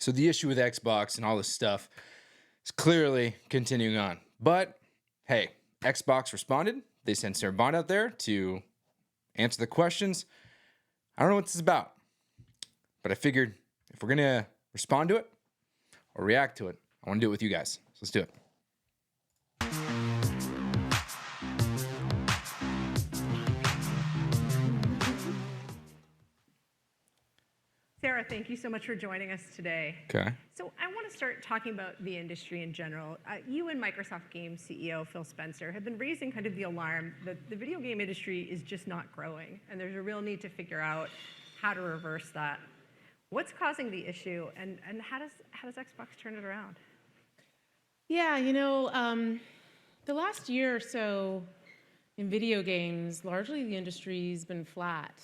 So the issue with Xbox and all this stuff is clearly continuing on. But hey, Xbox responded. They sent Sarah Bond out there to answer the questions. I don't know what this is about, but I figured if we're going to respond to it or react to it, I want to do it with you guys. So let's do it. Sarah, thank you so much for joining us today. Okay. So I want to start talking about the industry in general. You and Microsoft Games CEO Phil Spencer have been raising kind of the alarm that the video game industry is just not growing, and there's a real need to figure out how to reverse that. What's causing the issue, and how does Xbox turn it around? Yeah, the last year or so in video games, largely the industry's been flat.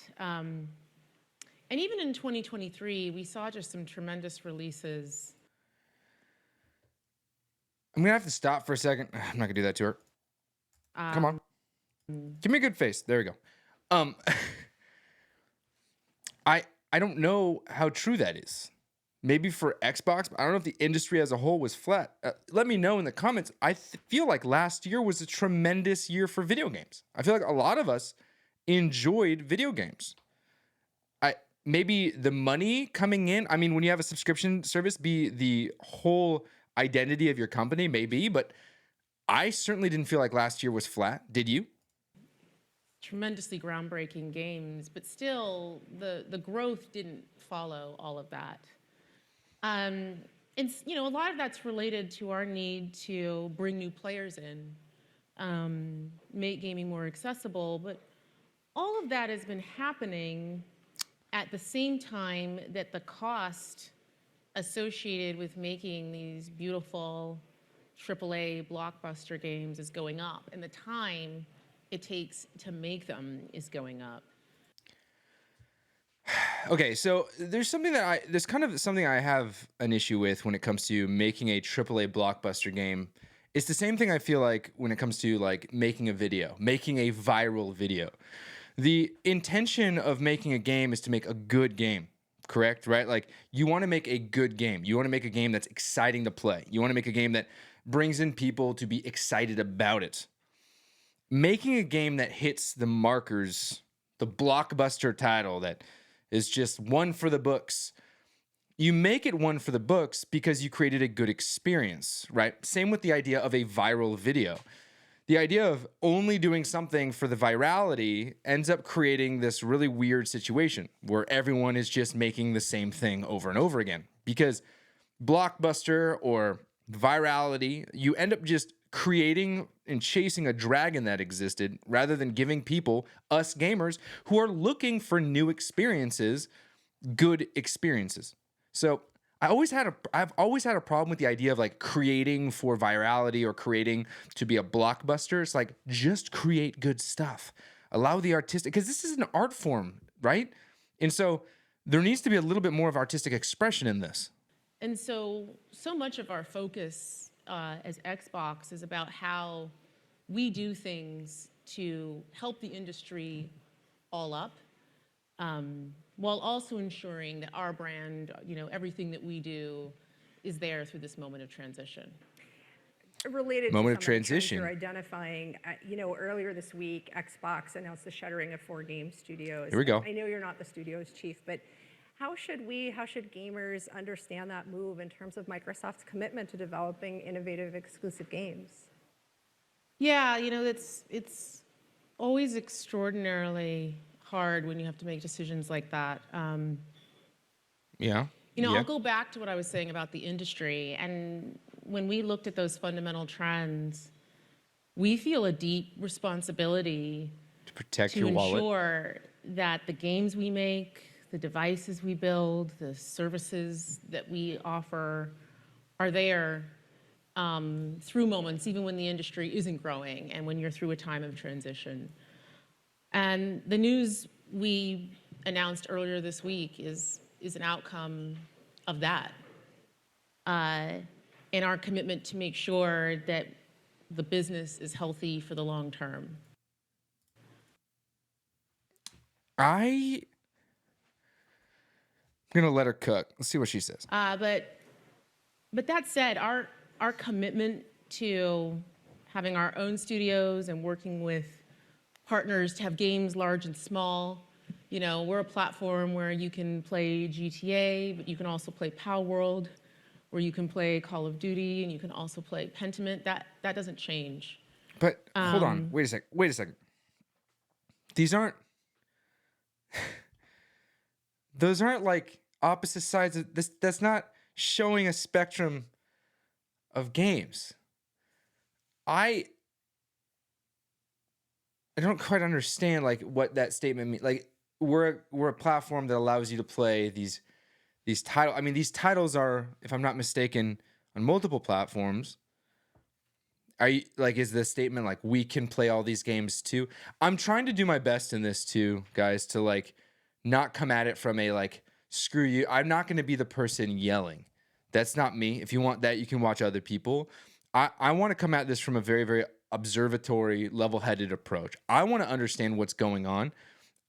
And even in 2023, we saw just some tremendous releases. I'm going to have to stop for a second. I'm not going to do that to her. Come on. Give me a good face. There we go. I don't know how true that is. Maybe for Xbox, but I don't know if the industry as a whole was flat. Let me know in the comments. I feel like last year was a tremendous year for video games. I feel like a lot of us enjoyed video games. Maybe the money coming in, I mean, when you have a subscription service be the whole identity of your company, maybe, but I certainly didn't feel like last year was flat. Did you? Tremendously groundbreaking games, but still the growth didn't follow all of that. And a lot of that's related to our need to bring new players in, make gaming more accessible, but all of that has been happening at the same time that the cost associated with making these beautiful AAA blockbuster games is going up, and the time it takes to make them is going up. Okay, so there's kind of something I have an issue with when it comes to making a AAA blockbuster game. It's the same thing I feel like when it comes to like making a video, making a viral video. The intention of making a game is to make a good game, correct? Right? Like you want to make a good game. You want to make a game that's exciting to play. You want to make a game that brings in people to be excited about it. Making a game that hits the markers, the blockbuster title that is just one for the books. You make it one for the books because you created a good experience, right? Same with the idea of a viral video. The idea of only doing something for the virality ends up creating this really weird situation where everyone is just making the same thing over and over again. Because blockbuster or virality, you end up just creating and chasing a dragon that existed rather than giving people, us gamers, who are looking for new experiences, good experiences. So I've always had a problem with the idea of like creating for virality or creating to be a blockbuster. It's like, just create good stuff. Allow the artistic, because this is an art form, right? And so there needs to be a little bit more of artistic expression in this. And so much of our focus as Xbox is about how we do things to help the industry all up, while also ensuring that our brand, everything that we do is there through this moment of transition. Related Moment to of some of the trends transition. you're identifying, earlier this week, Xbox announced the shuttering of 4 game studios. Here we go. I know you're not the studio's chief, but how should gamers understand that move in terms of Microsoft's commitment to developing innovative exclusive games? Yeah, it's always extraordinarily hard when you have to make decisions like that. Yeah. I'll go back to what I was saying about the industry. And when we looked at those fundamental trends, we feel a deep responsibility To protect to your wallet. ensure that the games we make, the devices we build, the services that we offer are there through moments, even when the industry isn't growing and when you're through a time of transition. And the news we announced earlier this week is an outcome of that. And our commitment to make sure that the business is healthy for the long term. gonna let her cook. Let's see what she says. But that said, our commitment to having our own studios and working with partners to have games large and small. You know, we're a platform where you can play GTA, but you can also play Power World, where you can play Call of Duty, and you can also play Pentiment. That doesn't change. But hold on, wait a second. These aren't those aren't like opposite sides of this. That's not showing a spectrum of games. I don't quite understand like what that statement means. Like we're a platform that allows you to play these titles. I mean, these titles are, if I'm not mistaken, on multiple platforms. Are you like, is the statement like we can play all these games too? I'm trying to do my best in this too, guys, to like not come at it from a like screw you. I'm not going to be the person yelling. That's not me. If you want that, you can watch other people. I want to come at this from a very, very observatory, level-headed approach. I want to understand what's going on.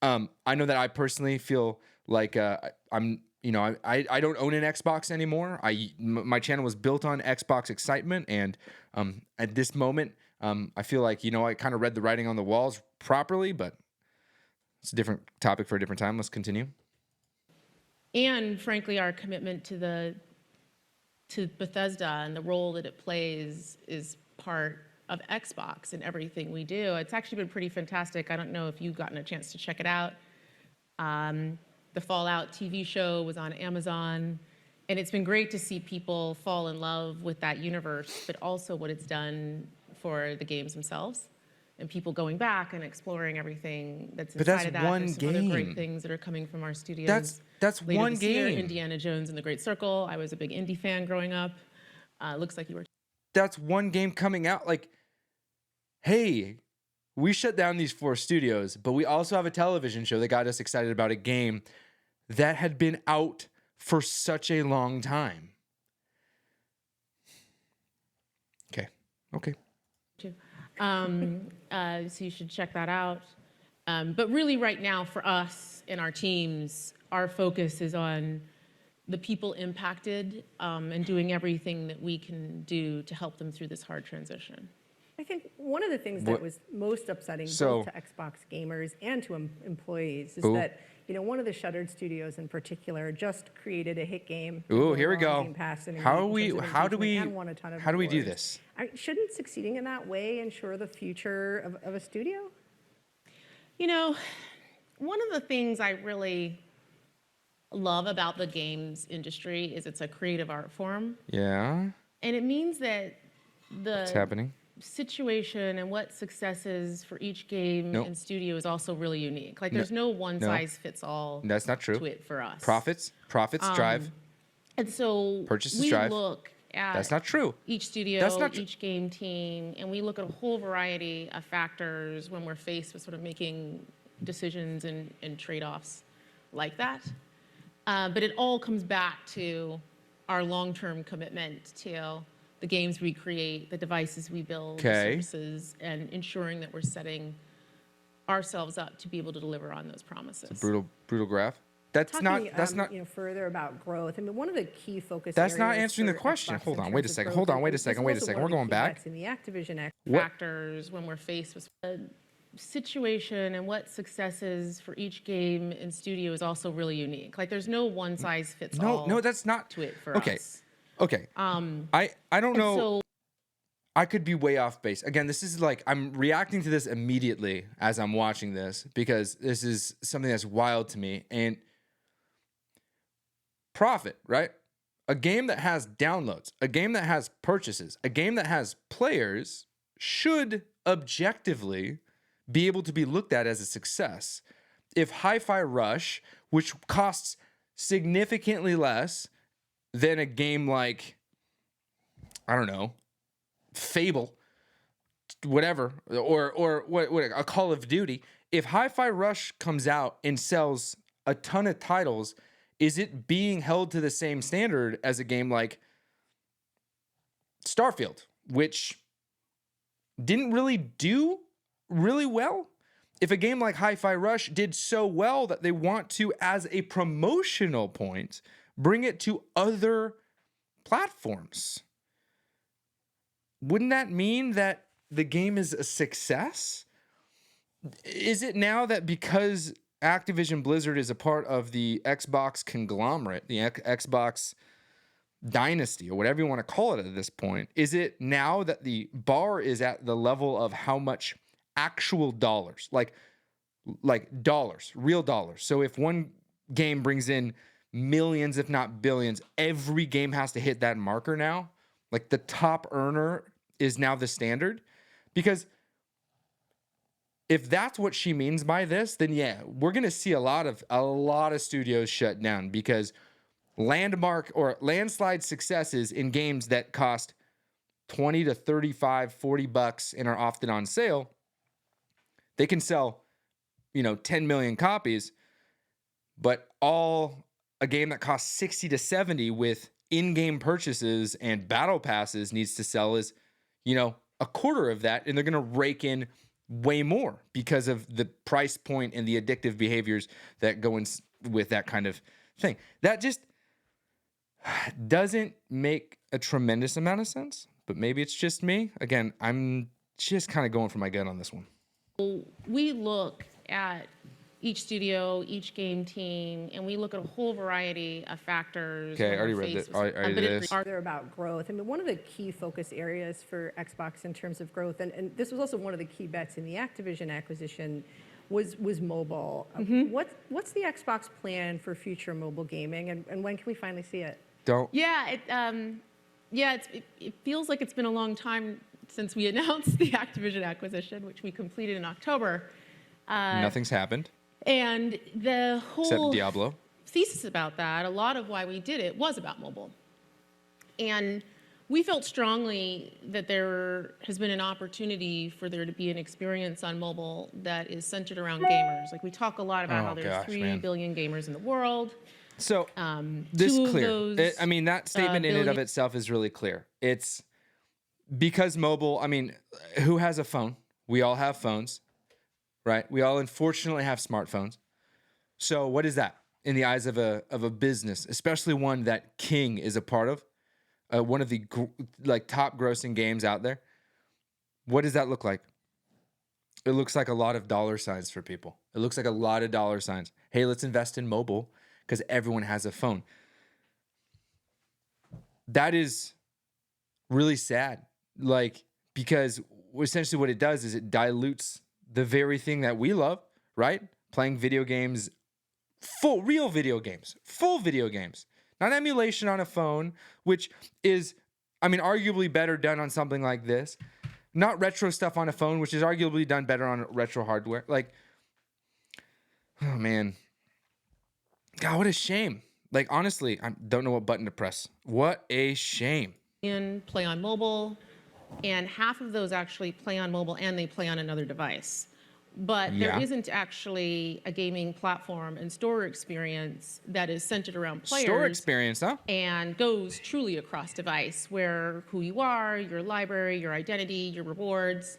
I know that I personally feel like I'm, you know, I don't own an Xbox anymore. My channel was built on Xbox excitement, and at this moment, I feel like, you know, I kind of read the writing on the walls properly, but it's a different topic for a different time. Let's continue. And frankly, our commitment to Bethesda and the role that it plays is part of Xbox and everything we do. It's actually been pretty fantastic. I don't know if you've gotten a chance to check it out. The Fallout TV show was on Amazon, and it's been great to see people fall in love with that universe, but also what it's done for the games themselves and people going back and exploring everything that's inside of that. There's some other great things that are coming from our studios. That's later one this year. game. Indiana Jones and the Great Circle. I was a big indie fan growing up. Looks like you were. That's one game coming out. Like, hey, we shut down these 4 studios, but we also have a television show that got us excited about a game that had been out for such a long time. Okay. So you should check that out. But really right now for us and our teams, our focus is on the people impacted and doing everything that we can do to help them through this hard transition. I think one of the things that was most upsetting both to Xbox gamers and to employees is that, you know, one of the Shuttered studios in particular just created a hit game. Ooh, here we go. How do we do this? Shouldn't succeeding in that way ensure the future of a studio? You know, one of the things I really love about the games industry is it's a creative art form. Yeah. And it means that What's happening? Situation and what success is for each game and studio is also really unique. Like there's no one size fits all. That's not true. To it for us. Profits drive. And so purchases drive. Look at that's not true. Each studio, each game team, and we look at a whole variety of factors when we're faced with sort of making decisions and trade-offs like that. But it all comes back to our long-term commitment to the games we create, the devices we build, the services, and ensuring that we're setting ourselves up to be able to deliver on those promises. It's a brutal graph. That's not. You know, further about growth. I mean, one of the key focus. That's not answering the question. Hold on. Wait a second. We're going back. In the Activision factors when we're faced with a situation and what successes for each game and studio is also really unique. Like there's no one size fits all. No, that's not to it for us. Okay. I don't know. So, I could be way off base. Again, this is like I'm reacting to this immediately as I'm watching this because this is something that's wild to me. And profit, right? A game that has downloads, a game that has purchases, a game that has players should objectively be able to be looked at as a success. If Hi-Fi Rush, which costs significantly less than a game like, I don't know, Fable, whatever, or what a Call of Duty, if Hi-Fi Rush comes out and sells a ton of titles, is it being held to the same standard as a game like Starfield, which didn't really do really well? if a game like Hi-Fi Rush did so well that they want to, as a promotional point, bring it to other platforms, wouldn't that mean that the game is a success? Is it now that because Activision Blizzard is a part of the Xbox conglomerate, the Xbox dynasty, or whatever you want to call it at this point, is it now that the bar is at the level of how much actual dollars, like dollars, real dollars? So if one game brings in millions, if not billions, every game has to hit that marker now? Like the top earner is now the standard? Because if that's what she means by this, then yeah, we're gonna see a lot of studios shut down, because landmark or landslide successes in games that cost 20 to 35, 40 bucks and are often on sale, they can sell, 10 million copies, but a game that costs 60 to 70 with in-game purchases and battle passes needs to sell is, a quarter of that, and they're going to rake in way more because of the price point and the addictive behaviors that go in with that kind of thing. That just doesn't make a tremendous amount of sense, but maybe it's just me. Again, I'm just kind of going for my gut on this one. We look at each studio, each game team, and we look at a whole variety of factors. Okay, I already read this. They're about growth. I mean, one of the key focus areas for Xbox in terms of growth, and this was also one of the key bets in the Activision acquisition, was mobile. What's the Xbox plan for future mobile gaming, and when can we finally see it? Yeah, it feels like it's been a long time since we announced the Activision acquisition, which we completed in October. Nothing's happened. And the whole except Diablo thesis about that, a lot of why we did it was about mobile. And we felt strongly that there has been an opportunity for there to be an experience on mobile that is centered around gamers. Like, we talk a lot about how there's 3 billion gamers in the world. So this is clear. That statement in and of itself is really clear. It's because mobile, who has a phone? We all have phones, right? We all unfortunately have smartphones. So what is that in the eyes of a business, especially one that King is a part of, one of the top grossing games out there? What does that look like? It looks like a lot of dollar signs for people. It looks like a lot of dollar signs. Hey, let's invest in mobile because everyone has a phone. That is really sad. Because essentially what it does is it dilutes the very thing that we love, right? Playing video games, full video games. Not emulation on a phone, which is, arguably better done on something like this. Not retro stuff on a phone, which is arguably done better on retro hardware. Oh man. God, what a shame. Honestly, I don't know what button to press. What a shame. And play on mobile, and half of those actually play on mobile and they play on another device. But there isn't actually a gaming platform and store experience that is centered around players. Store experience, huh? And goes truly across device, where who you are, your library, your identity, your rewards,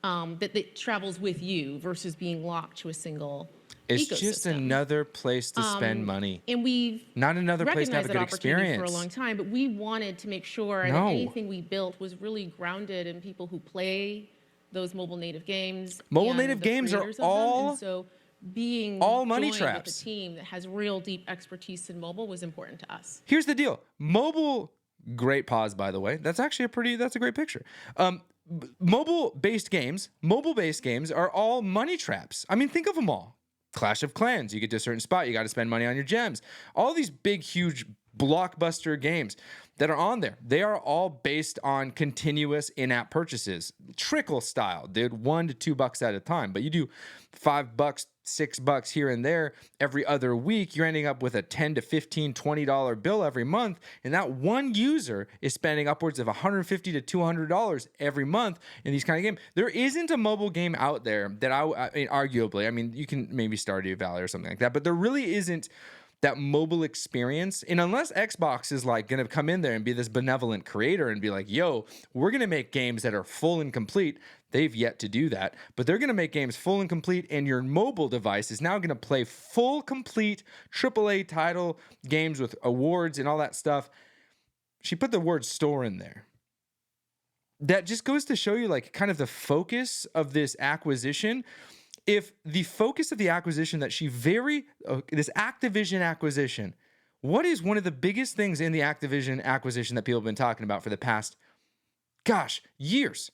that travels with you versus being locked to a single It's ecosystem. Just another place to spend money. And we've not another place to have a good experience for a long time, but we wanted to make sure that anything we built was really grounded in people who play those mobile native games. Mobile native games are all being all money joined traps. With a team that has real deep expertise in mobile was important to us. Here's the deal. Mobile, great pause, by the way. That's actually that's a great picture. Mobile-based games are all money traps. Think of them all. Clash of Clans, you get to a certain spot, you got to spend money on your gems. All these big, huge blockbuster games that are on there, they are all based on continuous in-app purchases, trickle style, dude, $1 to $2 at a time. But you do $5, $6 here and there every other week, you're ending up with a $10 to $15, $20 bill every month, and that one user is spending upwards of $150 to $200 every month in these kind of games. There isn't a mobile game out there that arguably, you can maybe Stardew Valley or something like that, but there really isn't that mobile experience. And unless Xbox is like going to come in there and be this benevolent creator and be like, yo, we're going to make games that are full and complete. They've yet to do that, but they're going to make games full and complete. And your mobile device is now going to play full, complete AAA title games with awards and all that stuff. She put the word store in there. That just goes to show you like kind of the focus of this acquisition. If the focus of the acquisition that this Activision acquisition, what is one of the biggest things in the Activision acquisition that people have been talking about for the past, years?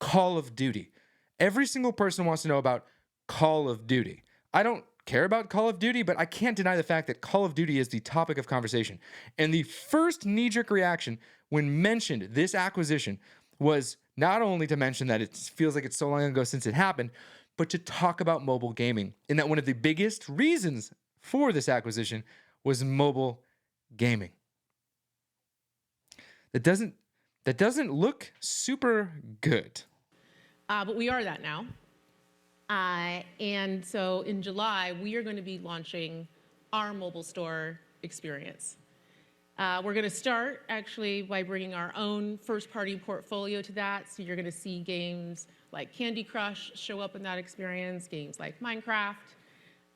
Call of Duty. Every single person wants to know about Call of Duty. I don't care about Call of Duty, but I can't deny the fact that Call of Duty is the topic of conversation. And the first knee-jerk reaction when mentioned this acquisition was not only to mention that it feels like it's so long ago since it happened, but to talk about mobile gaming. And that one of the biggest reasons for this acquisition was mobile gaming. That doesn't look super good. But we are that now. And so in July, we are going to be launching our mobile store experience. We're going to start actually by bringing our own first-party portfolio to that. So you're going to see games like Candy Crush show up in that experience, games like Minecraft.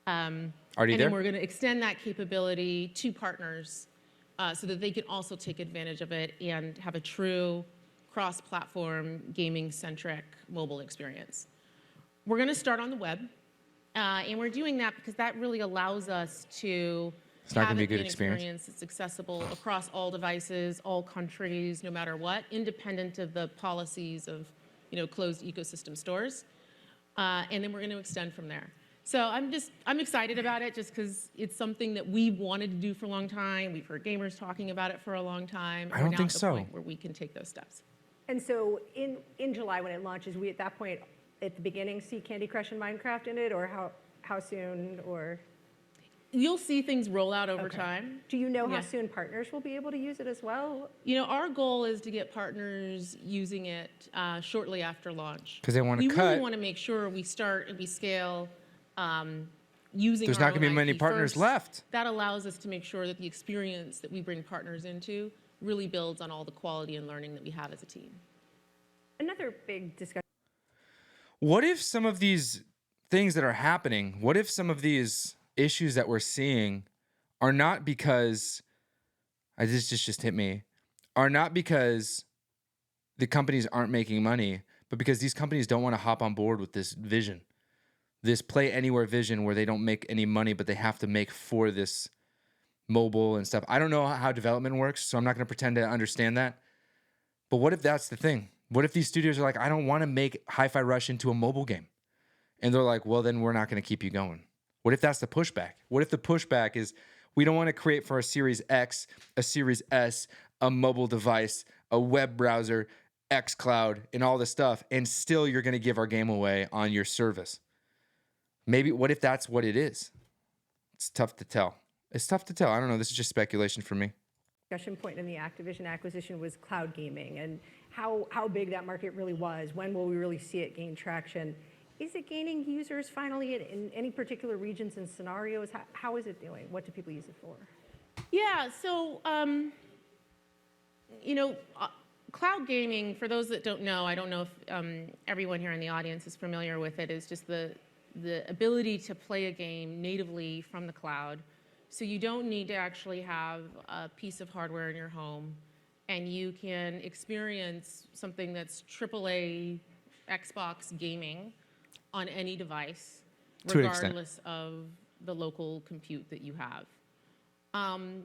Already and there? then we're going to extend that capability to partners so that they can also take advantage of it and have a true cross-platform, gaming-centric mobile experience. We're going to start on the web, and we're doing that because that really allows us to It's not have gonna be a it good an experience. that's accessible across all devices, all countries, no matter what, independent of the policies of closed ecosystem stores. And then we're going to extend from there. So I'm excited about it just because it's something that we've wanted to do for a long time. We've heard gamers talking about it for a long time. I don't We're now think at the so. point where we can take those steps. And so in July when it launches, we at that point at the beginning see Candy Crush and Minecraft in it, or how soon, or? You'll see things roll out over Okay. time. Do you know how Yeah. soon partners will be able to use it as well? Our goal is to get partners using it shortly after launch. 'Cause they wanna We cut. really want to make sure we start and we scale using There's our not gonna be own many IP partners first. left. That allows us to make sure that the experience that we bring partners into really builds on all the quality and learning that we have as a team. Another big discussion. What if some of these things that are happening, what if some of these issues that we're seeing are not because, this just hit me, are not because the companies aren't making money, but because these companies don't want to hop on board with this vision, this play anywhere vision where they don't make any money, but they have to make for this mobile and stuff. I don't know how development works, so I'm not going to pretend to understand that. But what if that's the thing? What if these studios are like, I don't want to make Hi-Fi Rush into a mobile game? And they're like, well, then we're not going to keep you going. What if that's the pushback? What if the pushback is, we don't want to create for a Series X, a Series S, a mobile device, a web browser, xCloud, and all this stuff, and still you're going to give our game away on your service? Maybe, what if that's what it is? It's tough to tell. It's tough to tell. I don't know. This is just speculation for me. Discussion point in the Activision acquisition was cloud gaming and how big that market really was. When will we really see it gain traction? Is it gaining users finally in any particular regions and scenarios? How is it doing? What do people use it for? Yeah, so, cloud gaming, for those that don't know, I don't know if everyone here in the audience is familiar with it, is just the ability to play a game natively from the cloud. So you don't need to actually have a piece of hardware in your home, and you can experience something that's AAA Xbox gaming on any device, To an extent. regardless of the local compute that you have.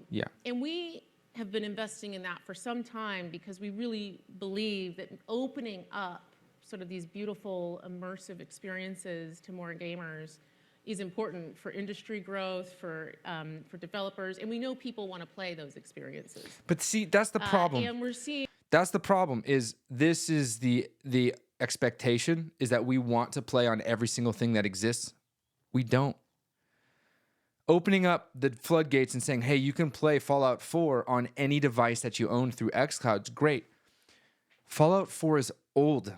Yeah. And we have been investing in that for some time because we really believe that opening up sort of these beautiful immersive experiences to more gamers is important for industry growth, for developers, and we know people want to play those experiences. But see, that's the problem. And we're seeing That's the problem. Is this is the expectation is that we want to play on every single thing that exists. We don't. Opening up the floodgates and saying, hey, you can play Fallout 4 on any device that you own through xCloud is great. Fallout 4 is old.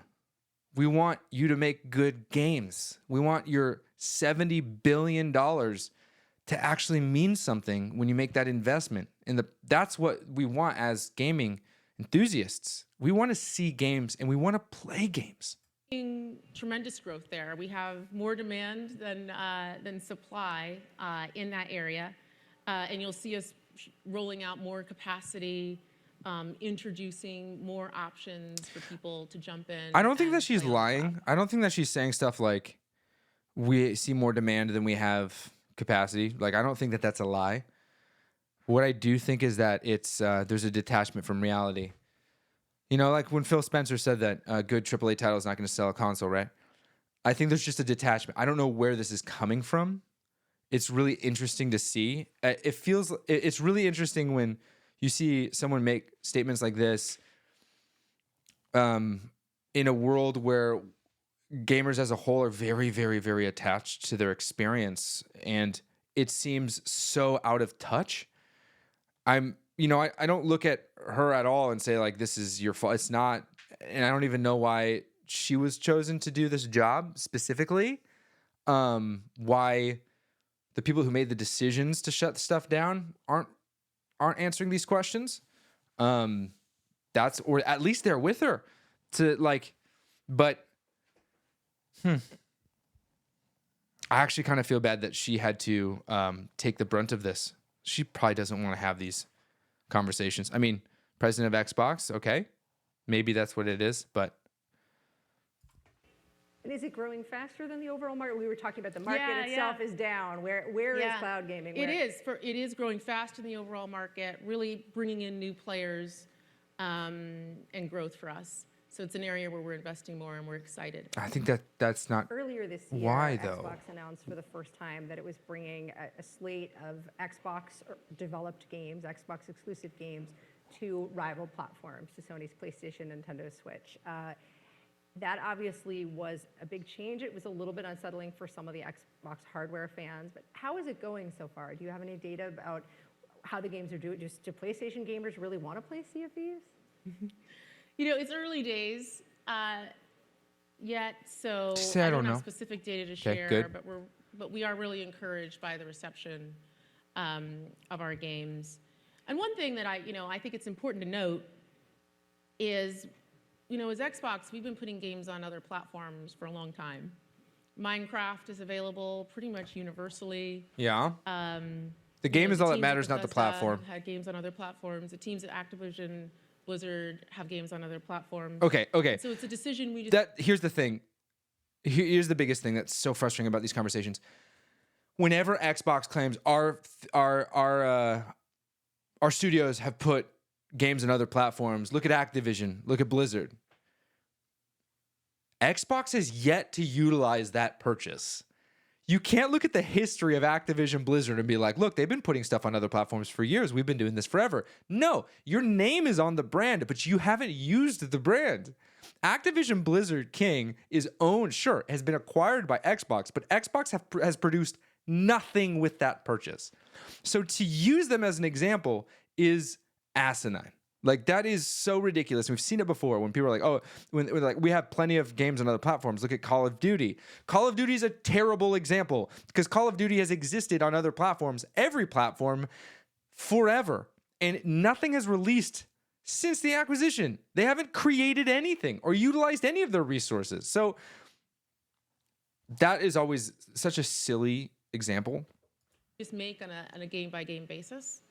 We want you to make good games. We want your $70 billion to actually mean something when you make that investment. And that's what we want as gaming enthusiasts. We want to see games and we want to play games. Tremendous growth there. We have more demand than supply in that area, and you'll see us rolling out more capacity, introducing more options for people to jump in. I don't think that she's play on the lying. platform. I don't think that she's saying stuff like we see more demand than we have capacity. Like, I don't think that that's a lie. What I do think is that it's there's a detachment from reality. You know, like when Phil Spencer said that a good AAA title is not going to sell a console, right? I think there's just a detachment. I don't know where this is coming from. It's really interesting to see. It's really interesting when you see someone make statements like this in a world where gamers as a whole are very, very, very attached to their experience, and it seems so out of touch. I don't look at her at all and say, like, this is your fault. It's not, and I don't even know why she was chosen to do this job specifically. Why the people who made the decisions to shut stuff down aren't answering these questions. Or at least they're with her to like, but I actually kind of feel bad that she had to take the brunt of this. She probably doesn't want to have these conversations. I mean, president of Xbox, okay, maybe that's what it is, but. And is it growing faster than the overall market? We were talking about the market Yeah, itself yeah. is down. Where is cloud gaming? It is growing fast in the overall market, really bringing in new players and growth for us. So it's an area where we're investing more and we're excited. I think that's not. Earlier this year, Why, though? Xbox announced for the first time that it was bringing a slate of Xbox-developed games, Xbox-exclusive games, to rival platforms, to Sony's PlayStation, Nintendo Switch. That obviously was a big change. It was a little bit unsettling for some of the Xbox hardware fans, but how is it going so far? Do you have any data about how the games are doing? Do PlayStation gamers really want to play Sea of Thieves? You know, it's early days yet, so Just say I don't have know. specific data to Okay, share, good. but we are really encouraged by the reception of our games. And one thing that I think it's important to note is, as Xbox, we've been putting games on other platforms for a long time. Minecraft is available pretty much universally. Yeah. The game is The all that teams at matters, not the Bethesda platform. Had games on other platforms. The teams at Activision Blizzard have games on other platforms. Okay. So it's a decision we just. Here's the thing. Here's the biggest thing that's so frustrating about these conversations. Whenever Xbox claims our studios have put games on other platforms, look at Activision, look at Blizzard. Xbox has yet to utilize that purchase. You can't look at the history of Activision Blizzard and be like, look, they've been putting stuff on other platforms for years. We've been doing this forever. No, your name is on the brand, but you haven't used the brand. Activision Blizzard King is owned, sure, has been acquired by Xbox, but Xbox has produced nothing with that purchase. So to use them as an example is asinine. Like, that is so ridiculous. We've seen it before when people are like, oh, when like, we have plenty of games on other platforms. Look at Call of Duty. Call of Duty is a terrible example because Call of Duty has existed on other platforms, every platform, forever. And nothing has released since the acquisition. They haven't created anything or utilized any of their resources. So that is always such a silly example. Just make on a game-by-game basis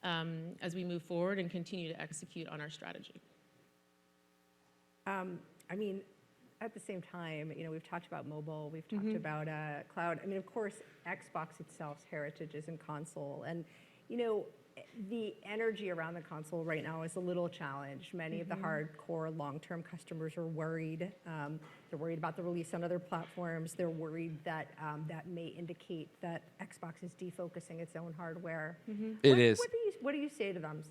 as we move forward and continue to execute on our strategy. I mean, at the same time, we've talked about mobile, we've talked about cloud. I mean, of course, Xbox itself's heritage is in console. And, the energy around the console right now is a little challenged. Many of the hardcore long-term customers are worried. They're worried about the release on other platforms. They're worried that that may indicate that Xbox is defocusing its own hardware. It is. What do you say to them?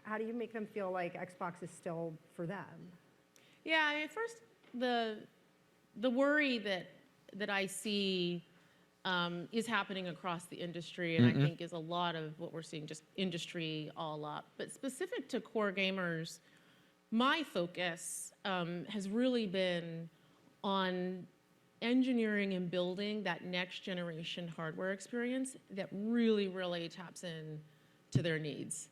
How do you make them feel like Xbox is still for them? Yeah, I mean, first, the worry that I see is happening across the industry, and I think is a lot of what we're seeing, just industry all up. But specific to core gamers, my focus has really been on engineering and building that next generation hardware experience that really, really taps in to their needs.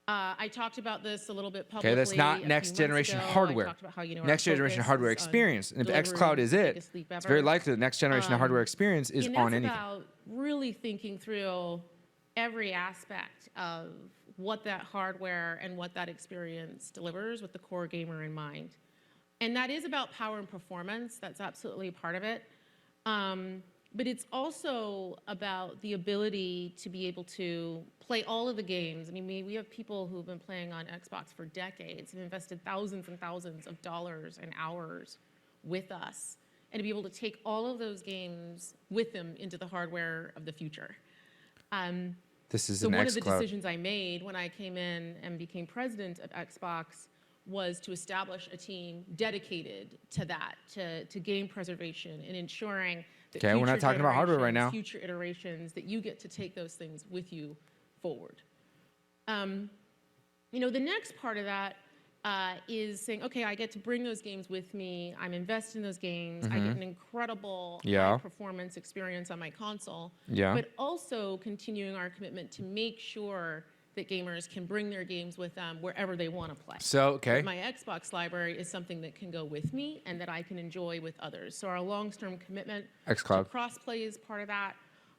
I talked about this a little bit publicly. Okay, that's not a few next months generation ago. I hardware. talked about how, you know, Next our generation focus hardware is on experience. And if delivering xCloud is the it, biggest leap it's very ever. likely the next generation of hardware experience is And on that's anything. about really thinking through every aspect of what that hardware and what that experience delivers with the core gamer in mind. And that is about power and performance. That's absolutely a part of it. But it's also about the ability to be able to play all of the games. I mean, we have people who've been playing on Xbox for decades, have invested thousands and thousands of dollars and hours with us, and to be able to take all of those games with them into the hardware of the future. This is So an one of the xCloud. decisions I made when I came in and became president of Xbox was to establish a team dedicated to that, to game preservation and ensuring that Okay, we're not future talking about hardware right generations, now. future iterations, that you get to take those things with you forward. You know, the next part of that is saying, okay, I get to bring those games with me. I'm invested in those games. I get an incredible Yeah. high-performance experience on my console. Yeah. But also continuing our commitment to make sure that gamers can bring their games with them wherever they want to play. So, okay. My Xbox library is something that can go with me and that I can enjoy with others. So our long-term commitment xCloud. to cross-play is part of that,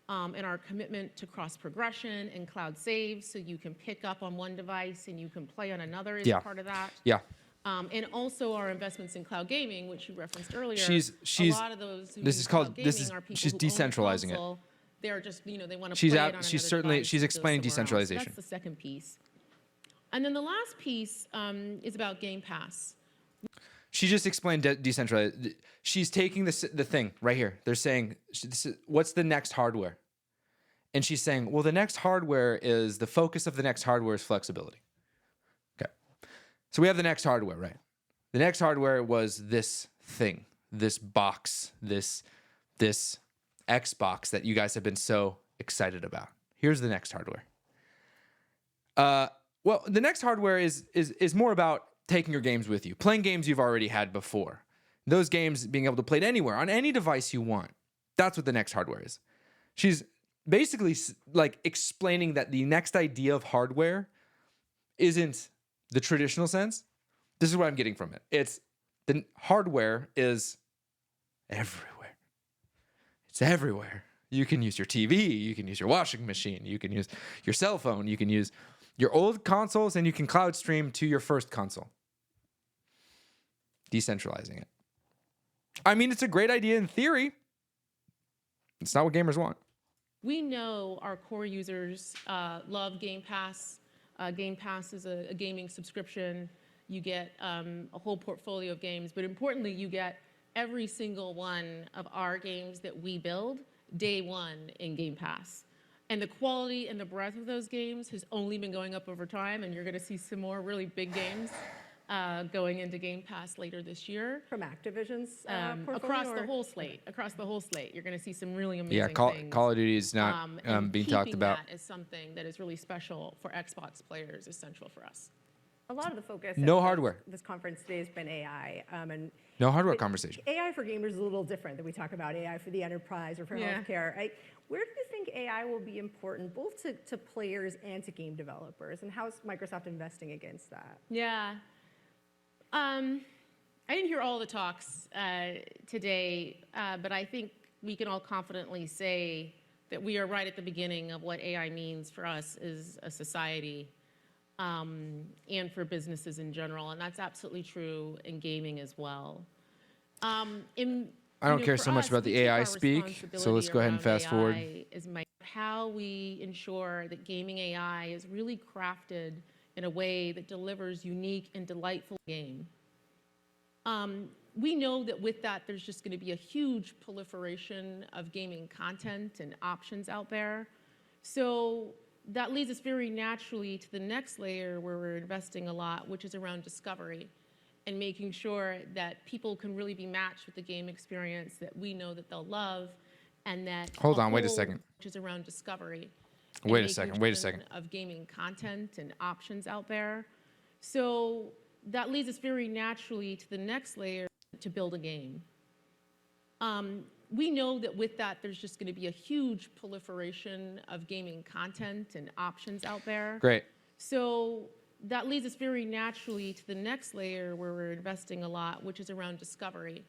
and our commitment to cross-progression and cloud saves, so you can pick up on one device and you can play on another is Yeah. part of that. Yeah. And also our investments in cloud gaming, which you referenced earlier. She's- a lot of those who this use is called- cloud this gaming is- are people she's who own a decentralizing it. console. They're just, you know, they want to She's play out- it on she's another certainly- device she's that goes explaining somewhere else. decentralization. That's the second piece. And then the last piece is about Game Pass. She just explained decentralized. She's taking the thing right here. They're saying, what's the next hardware? And she's saying, well, the next hardware is, the focus of the next hardware is flexibility. Okay. So we have the next hardware, right? The next hardware was this thing, this box, this Xbox that you guys have been so excited about. Here's the next hardware. Well, the next hardware is more about taking your games with you, playing games you've already had before. Those games being able to play it anywhere, on any device you want. That's what the next hardware is. She's basically like explaining that the next idea of hardware isn't the traditional sense. This is what I'm getting from it. It's the hardware is everywhere. It's everywhere. You can use your TV, you can use your washing machine, you can use your cell phone, you can use your old consoles, and you can cloud stream to your first console. Decentralizing it. I mean, it's a great idea in theory. It's not what gamers want. We know our core users love Game Pass. Game Pass is a gaming subscription. You get a whole portfolio of games, but importantly, you get every single one of our games that we build day one in Game Pass. And the quality and the breadth of those games has only been going up over time, and you're going to see some more really big games going into Game Pass later this year. From Activision's portfolio? Across the or- whole slate. Across the whole slate. You're going to see some really amazing Yeah, things. Call of Duty is not And being talked keeping about. that as something that is really special for Xbox players is central for us. A lot of the focus No at hardware. this conference today has been AI. And No hardware conversation. AI for gamers is a little different than we talk about AI for the enterprise or for Yeah. healthcare. Where do you think AI will be important both to players and to game developers? And how is Microsoft investing against that? Yeah. I didn't hear all the talks today, but I think we can all confidently say that we are right at the beginning of what AI means for us as a society and for businesses in general. And that's absolutely true in gaming as well. I don't care so much about the AI speak, so let's go ahead and fast forward. Is how we ensure that gaming AI is really crafted in a way that delivers unique and delightful game. We know that with that, there's just going to be a huge proliferation of gaming content and options out there. So that leads us very naturally to the next layer where we're investing a lot, which is around discovery and making sure that people can really be matched with the game experience that we know that they'll love, and that Hold on, wait a second. which is around discovery. and Wait a making second, wait a ton second. Of gaming content and options out there. So that leads us very naturally to the next layer, to build a game. we know that with that, there's just going to be a huge proliferation of gaming content and options out there. Great. So that leads us very naturally to the next layer where we're investing a lot, which is around discovery.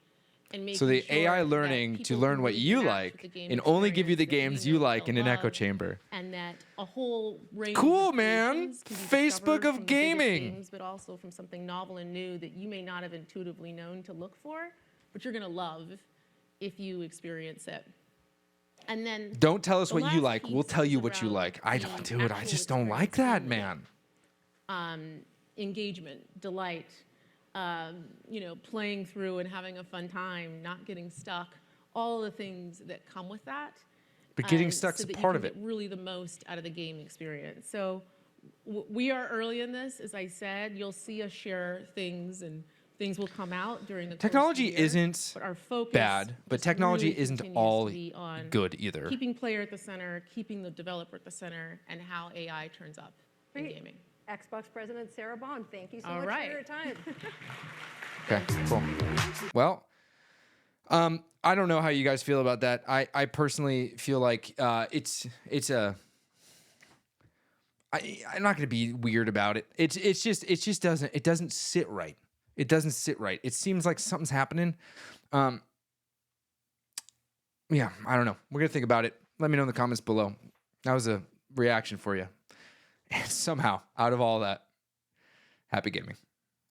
And making So the sure AI that learning to people learn can what really you connect with like the game and only give you the experience that games we you know like in they'll an echo love, chamber. and that a whole range Cool, of man. creations can be Facebook discovered of from the biggest gaming. games, but also from something novel and new that you may not have intuitively known to look for, but you're going to love if you experience it. And then Don't tell us the what you last like. We'll piece tell is you what you around like. I the don't do it. I actual just don't like experience that, in the man. engagement, delight, playing through and having a fun time, not getting stuck, all the things that come with that. But getting stuck so is that part you of can it. get really the most out of the game experience. So we are early in this, as I said. You'll see us share things, and things will come out during the course of the Technology year, isn't but our focus bad, but just technology really isn't continues all to be on good either. keeping player at the center, keeping the developer at the center, and how AI turns up in Great. gaming. Xbox President Sarah Bond, thank you so All much right. for your time. Okay, cool. Well, I don't know how you guys feel about that. I personally feel like I'm not gonna be weird about it. It just doesn't sit right. It doesn't sit right. It seems like something's happening. Yeah, I don't know. We're gonna think about it. Let me know in the comments below. That was a reaction for you. And somehow, out of all that, happy gaming.